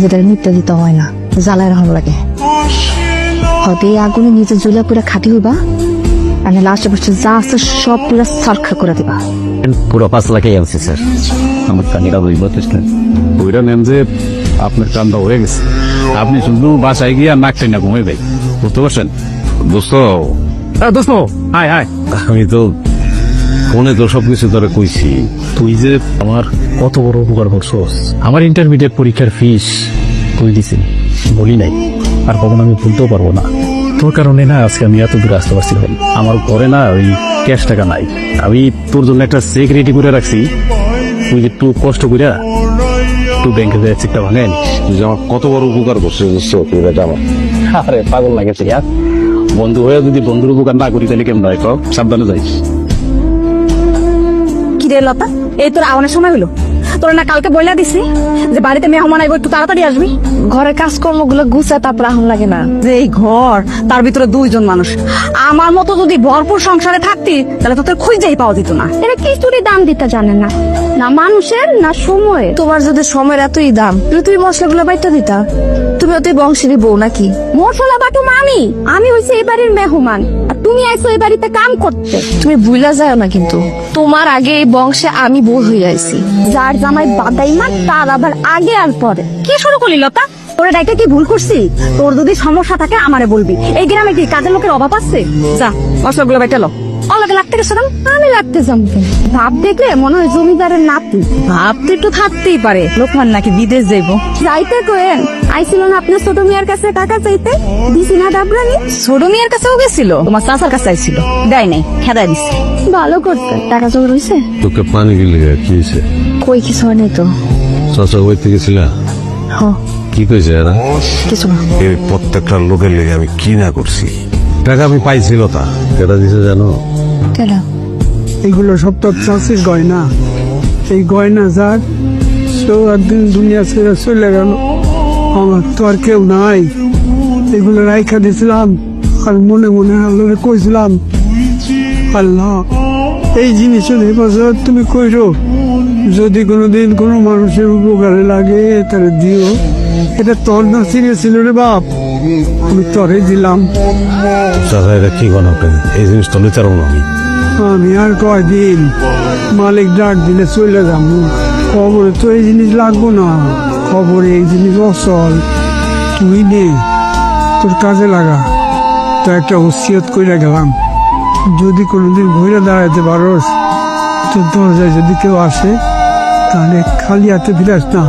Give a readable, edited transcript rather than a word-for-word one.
যেটা নিত্যা দিতে হয় না, জ্বালায় রাখা লাগে। হয়তো এই আগুনে নিজে জ্বলে পুরা খাটি হইবা, আর লাস্টে পাশে যা আছে সব পুরা সরখা করে দিবা। পুরো 5 লাখই আছে স্যার। আমার কানিটা বই বলতেছেন ওইটা নেন যে আপনার কান্দা হয়ে গেছে, আপনি শুধু বাসায় গিয়ে নাক টেনে ঘুমাই ভাই, বুঝতে পারছেন? দোস্ত দোস্ত হাই হাই, আমি তো ফোনে তো সবকিছু তোরা কইছি। তুই যে আমার কত বড় উপকার করছস। আমার ইন্টারমিডিয়েট পরীক্ষার ফিস তুই দিছিস, বলি নাই, আর কখনো আমি ভুলতেও পারবো না। তোর কারণে না আজকে আমি এত দূরে আসতে পারছি ভাই। আমার ঘরে না ওই ক্যাশ টাকা নাই, আমি তোর জন্য একটা চেক রেডি করে রাখছি, তুই একটু কষ্ট করে একটু ব্যাংকে যায় চেকটা ভাঙাই নিস। তুই যে আমার কত বড় উপকার করছিস দোস্ত, তুই এটা আমার। আরে পাগল লাগেছে ইয়ার, বন্ধু হয়ে যদি বন্ধুর উপকার না করি তাহলে কেমন হয়? সাবধানে যাইস। কি রে লতা, এই তোর আওয়ানোর সময় হলো? তোর না কালকে বইলা দিছি যে বাড়িতে মেহমান আইব, একটু তাড়াতাড়ি আসবি। ঘরের কাজকর্ম গুলো গুছায় তারপর আহম লাগে না? যে এই ঘর, তার ভিতরে 2 জন মানুষ, আমার মতো যদি ভরপুর সংসারে থাকতি তাহলে তো তোর খুঁজেই পাওয়া যেত না। এরা কিছুরই দাম দিতে জানে না, না মানুষের না সময়ে। তোমার যদি সময়ের এতই দাম, তুমি মশলাগুলো বাইটা দিতা। তুমি অতই বংশেরই বউ নাকি? মশলা বাটু আমি হইছি এই বাড়ির মেহমান, আর তুমি আইছো এই বাড়িতে কাম করতে। তুমি ভুলা যাও না কিন্তু, তোমার আগে এই বংশে আমি বউ হয়ে আইছি। যার জামাই বাদাই মা তার আবার আগে আর পরে। কি শুরু করলি লতা? তোরে ডাইকে কি ভুল করছি? তোর যদি সমস্যা থাকে আমারে বলবি। এই গ্রামে কি কাজের লোকের অভাব আছে? যা মশলাগুলো বাইটা লো। অল্লাগে লাগতে গেছে না? আমি লাগতে যাবো কেন? ভাব দেখলে মনে হয় জমিদারের নাতি। ভাব তো একটু থাকতেই পারে, লোকমান নাকি বিদেশ যাইব। যাইতে কোয়েন আইছিল না আপনার ছোট মিয়ার কাছে টাকা চাইতে, দিছি না ডাবরানি? ছোট মেয়ের কাছেও গেছিল, তোমার চাচার কাছে আইছিল, দেয় নাই, খেদাই দিচ্ছে। ভালো করছে। টাকা জোগাড় হইছে? তোকে পানি গেলে কি হয়েছে? কই কিছু হয় নাই তো। চাচা বইতে গেছিলা? হ, কি কইছে এরা? কিছু না। এই প্রত্যেকটা লোকের লেগে আমি কি না করছি। টাকা আমি পাইছিল, তা কেটা দিছে জানো? কেলা এগুলো সব তো চাষির গয়না। এই গয়না যার সেও একদিন দুনিয়া ছেড়ে চলে গেল, আমার তো আর কেউ নাই। এগুলো রাইখা দিয়েছিলাম, আর মনে মনে আল্লাহরে কইছিলাম, আল্লাহ এই জিনিসের হেফাজত তুমি কইরো, যদি কোনোদিন কোনো মানুষের উপকারে লাগে তাহলে দিও। এটা তোর না ছিল রে বাপ, আমি তরে দিলাম। চাচা এটা কি গণ, এই জিনিস তো নিতে পারবো না আমি। আমি আর কয়দিন মালিক ডাক দিলে চলে যাবো। খবরে তো এই জিনিস লাগবো না, খবরে এই জিনিস অচল। তুই নে, তোর কাজে লাগা। তো একটা ওসিয়ত কইরা গেলাম, যদি কোনোদিন ঘুরে দাঁড়াইতে পারোস, তোর দরজায় যদি কেউ আসে তাহলে খালি হাতে ফিরাস না।